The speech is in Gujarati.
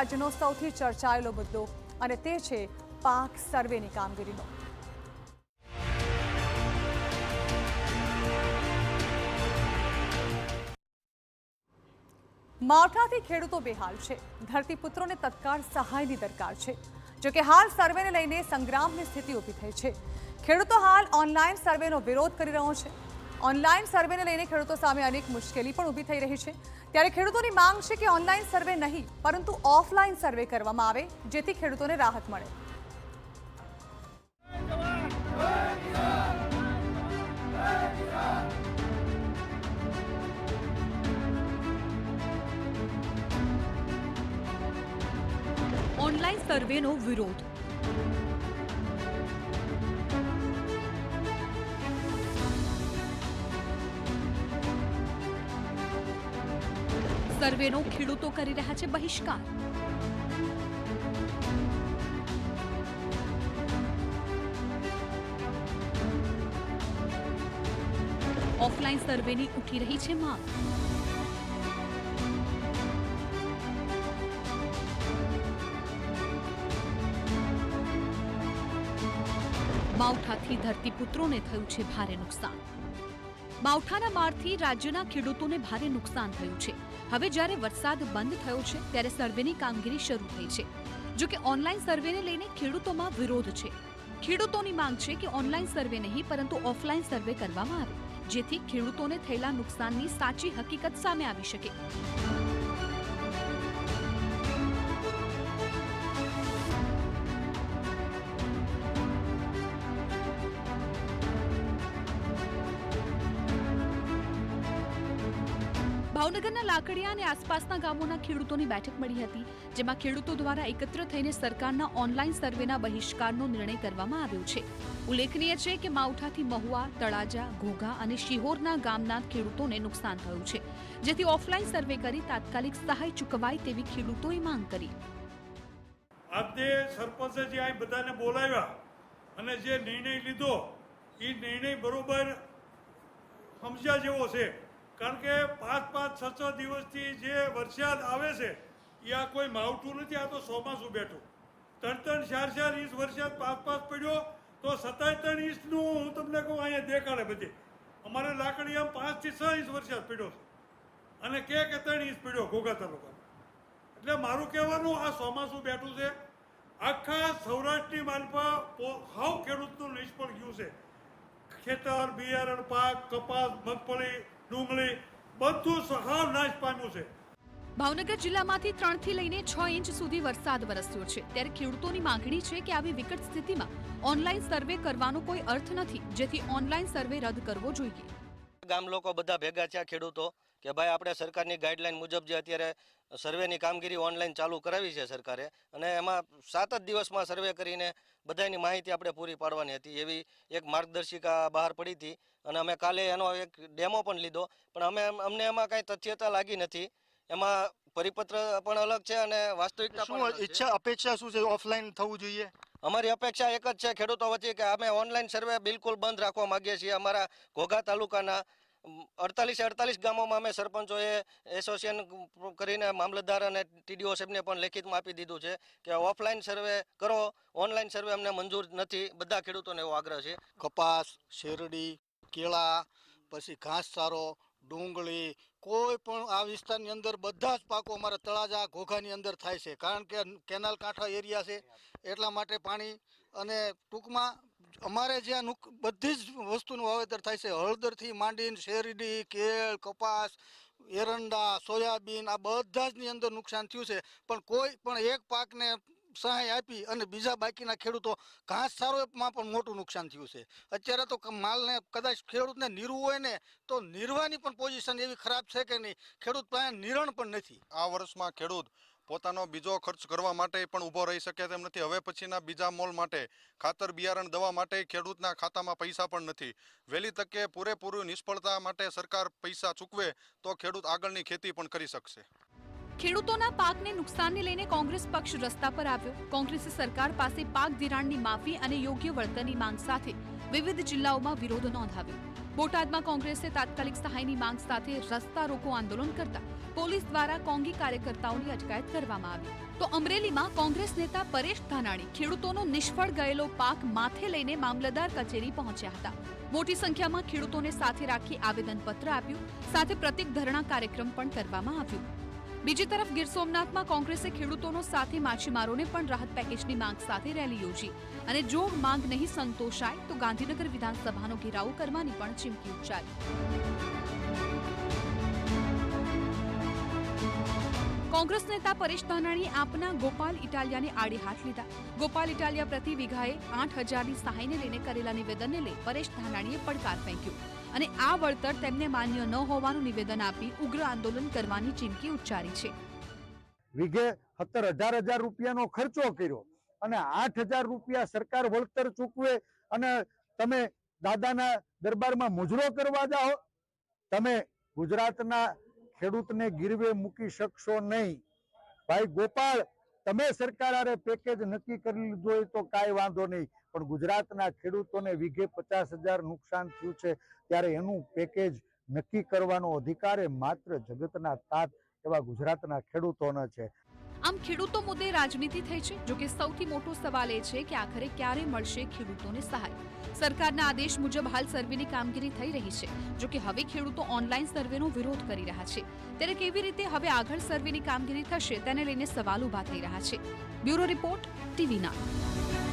રાજ્યનો સૌથી ચર્ચાયેલો મુદ્દો અને તે છે પાક સર્વેની કામગીરીનો। માવઠાથી ખેડૂતો બેહાલ છે। ધરતીપુત્રોને તત્કાળ સહાયની દરકાર છે। જો કે હાલ સર્વેને લઈને સંગ્રામની સ્થિતિ ઊભી થઈ છે। ખેડૂતો હાલ ઓનલાઈન સર્વેનો વિરોધ કરી રહ્યો છે। ઓનલાઈન સર્વેને લઈને ખેડૂતો સામે અનેક મુશ્કેલી પણ ઊભી થઈ રહી છે। ત્યારે ખેડૂતોની માંગ છે કે ઓનલાઈન સર્વે નહીં પરંતુ ઓફલાઈન સર્વે કરવામાં આવે જેથી ખેડૂતોને રાહત મળે। ઓનલાઈન સર્વેનો વિરોધ। સર્વેનો ખેડૂતો કરી રહ્યા છે બહિષ્કાર। ઓફલાઈન સર્વેની ઉઠી રહી છે માંગ। માવઠાથી ધરતીપુત્રોને થયું છે ભારે નુકસાન। માવઠાના મારથી રાજ્યના ખેડૂતોને ભારે નુકસાન થયું છે। હવે જ્યારે વરસાદ બંધ થયો છે ત્યારે સર્વેની કામગીરી શરૂ થઈ છે। જો કે ઓનલાઈન સર્વેને લઈને ખેડૂતોમાં વિરોધ છે। ખેડૂતોની માંગ છે કે ઓનલાઈન સર્વે નહીં પરંતુ ઓફલાઈન સર્વે કરવામાં આવે જેથી ખેડૂતોને થયેલા નુકસાનની સાચી હકીકત સામે આવી શકે। ભાવનગરના લાકડિયા અને આસપાસના ગામોના ખેડૂતોની બેઠક મળી હતી જેમાં ખેડૂતો દ્વારા એકત્ર થઈને સરકારના ઓનલાઈન સર્વેના બહિષ્કારનો નિર્ણય કરવામાં આવ્યો છે। ઉલ્લેખનીય છે કે માવઠાથી મહુવા, તળાજા, ઘોઘા અને શિહોરના ગામના ખેડૂતોને નુકસાન થયું છે જેથી ઓફલાઈન સર્વે કરી તાત્કાલિક સહાય ચૂકવાય તેવી ખેડૂતોએ માંગ કરી। આજે સરપંચે જે આ બધાને બોલાવ્યા અને જે નિર્ણય લીધો એ નિર્ણય બરોબર સમજ્યા જેવો છે। કારણ કે 5-6 દિવસથી જે વરસાદ આવે છે એ આ કોઈ માવઠું નથી, આ તો ચોમાસું બેઠું। 3-4 ઇંચ વરસાદ 5 પડ્યો તો 27 ઇંચનું હું તમને કહું અહીંયા દેખાડે બધે। અમારે લાકડીયામાં 5 થી 6 ઇંચ વરસાદ પડ્યો છે અને કે 3 ઇંચ પડ્યો ઘોઘા તાલુકામાં। એટલે મારું કહેવાનું આ ચોમાસું બેઠું છે। આખા સૌરાષ્ટ્રની માલપા હાવ ખેડૂતનું નિષ્ફળ ગયું છે। ખેતર, બિયારણ પાક, કપાસ, મગફળી, ડુંગળી બધું સહાવ નાશ પામ્યું છે। ભાવનગર જિલ્લામાંથી 3 થી લઈને 6 ઇંચ સુધી વરસાદ વરસ્યો છે ત્યારે ખેડૂતોની માંગણી છે કે આવી વિકટ સ્થિતિમાં ઓનલાઈન સર્વે કરવાનો કોઈ અર્થ નથી જેથી ઓનલાઈન સર્વે રદ કરવો જોઈએ। ગામ લોકો બધા ભેગા થયા ખેડૂતો કે ભાઈ આપણે સરકારની ગાઈડલાઈન મુજબ જે અત્યારે સર્વેની કામગીરી ઓનલાઈન ચાલુ કરાવી છે સરકારે અને એમાં 7 જ દિવસમાં સર્વે કરીને બધાની માહિતી આપણે પૂરી પાડવાની હતી એવી એક માર્ગદર્શિકા બહાર પડી હતી અને અમે કાલે એનો એક ડેમો પણ લીધો પણ અમને એમાં કાંઈ તથ્યતા લાગી નથી। એમાં પરિપત્ર પણ અલગ છે અને વાસ્તવિકતા પણ ઈચ્છા અપેક્ષા શું છે ઓફલાઈન થવું જોઈએ? અમારી અપેક્ષા એક જ છે ખેડૂતો વચ્ચે કે અમે ઓનલાઈન સર્વે બિલકુલ બંધ રાખવા માંગીએ છીએ। અમારા ઘોઘા તાલુકાના 48 ગામોમાં અમે સરપંચોએ એસોસિએશન કરીને મામલતદાર અને ટીડીઓ સાહેબને પણ લેખિતમાં આપી દીધું છે કે ઓફલાઈન સર્વે કરો, ઓનલાઈન સર્વે અમને મંજૂર નથી। બધા ખેડૂતોને એવો આગ્રહ છે। કપાસ, શેરડી, કેળા, પછી ઘાસચારો, ડુંગળી, કોઈ પણ આ વિસ્તારની અંદર બધા જ પાકો અમારા તળાજા, ઘોઘાની અંદર થાય છે કારણ કે કેનાલ કાંઠા એરિયા છે એટલા માટે પાણી અને ટૂંકમાં અમારે જ્યાં બધી જ વસ્તુનું વાવેતર થાય છે। હળદરથી માંડીને શેરડી, કેળ, કપાસ, એરંડા, સોયાબીન આ બધા જ ની અંદર નુકસાન થયું છે પણ કોઈ પણ એક પાકને સહાય આપી અને બીજા બાકીના ખેડૂતો ઘાસચારોમાં પણ મોટું નુકસાન થયું છે। અત્યારે તો માલને કદાચ ખેડૂતને નીરવું હોય ને તો નીરવાની પણ પોઝિશન એવી ખરાબ છે કે નહીં, ખેડૂત પાસે નિરણ પણ નથી। આ વર્ષમાં ખેડૂત પોતાનો બીજો ખર્ચ કરવા માટે પણ ઊભો રહી શકે તેમ નથી। હવે પછીના બીજા મોલ માટે, ખાતર, બિયારણ, દવા માટે ખેડૂતના ખાતામાં પૈસા પણ નથી। વહેલી તકે પૂરેપૂરી નિષ્ફળતા માટે સરકાર પૈસા ચૂકવે તો ખેડૂત આગળની ખેતી પણ કરી શકશે। ખેડૂતોના પાકને નુકસાનને લઈને કોંગ્રેસ પક્ષ રસ્તા પર આવ્યો। કોંગ્રેસે સરકાર પાસે પાક ધિરાણની માફી અને યોગ્ય વળતરની માંગ સાથે વિવિધ જિલ્લાઓમાં વિરોધ નોંધાવ્યો। બોટાદમાં કોંગ્રેસે તાત્કાલિક સહાયની માંગ સાથે રસ્તા રોકો આંદોલન કરતા પોલીસ દ્વારા કોંગી કાર્યકર્તાઓની અટકાયત કરવામાં આવી. તો અમરેલીમાં કોંગ્રેસ નેતા પરેશ ધાનાણી ખેડૂતોનો નિષ્ફળ ગયેલો પાક માથે લઈને મામલતદાર કચેરી પહોંચ્યા હતા. મોટી સંખ્યામાં ખેડૂતોને સાથે રાખી આવેદનપત્ર આપ્યું, સાથે પ્રતિક ધરણા કાર્યક્રમ પણ કરવામાં આવ્યું. બીજી તરફ ગીર સોમનાથમાં કોંગ્રેસે ખેડૂતોનો સાથે માછીમારોને પણ રાહત પેકેજની માંગ સાથે રેલી યોજી અને જો માંગ નહીં સંતોષાય તો ગાંધીનગર વિધાનસભાનો ઘેરાવ કરવાની પણ ચીમકી ઉચ્ચારી. કોંગ્રેસ નેતા પરેશ ધાનાણીએ આપના ગોપાલ ઇટાલિયાને આડે હાથ લીધા. ગોપાલ ઇટાલિયા પ્રતિ વીઘાએ 8,000ની સહાયને લઈને કરેલા નિવેદનને લઈ પરેશ ધાનાણીએ પડકાર ફેંક્યો અને આ વળતર તેમને માન્ય ન હોવાનું નિવેદન આપી ઉગ્ર આંદોલન કરવાની ચીમકી ઉચ્ચારી છે. વીઘે 17,000 રૂપિયાનો ખર્ચો કર્યો અને 8,000 રૂપિયા સરકાર વળતર ચૂકવે અને તમે દાદાના દરબારમાં મુજરો કરવા જાઓ. તમે ગુજરાતના ખેડૂતને ગીરવે મૂકી શકશો નહીં. ભાઈ ગોપાલ, તમે સરકાર આરે પેકેજ નક્કી કરી લીધું હોય તો કાંઈ વાંધો નહીં, પણ ગુજરાતના ખેડૂતોને વીઘે 50,000 નુકસાન થયું છે ત્યારે એનું પેકેજ નક્કી કરવાનો અધિકાર એ માત્ર જગતના તાત એવા ગુજરાતના ખેડૂતોનો છે. આમ ખેડૂતો મુદ્દે રાજનીતિ થઈ છે. જોકે સૌથી મોટો સવાલ એ છે કે આખરે ક્યારે મળશે ખેડૂતોને સહાય. સરકારના આદેશ મુજબ હાલ સર્વેની કામગીરી થઈ રહી છે. જોકે હવે ખેડૂતો ઓનલાઈન સર્વેનો વિરોધ કરી રહ્યા છે. ત્યારે કેવી રીતે હવે આગળ સર્વેની કામગીરી થશે તેને લઈને સવાલ ઉભા થઈ રહ્યા છે. Bureau report, TV9.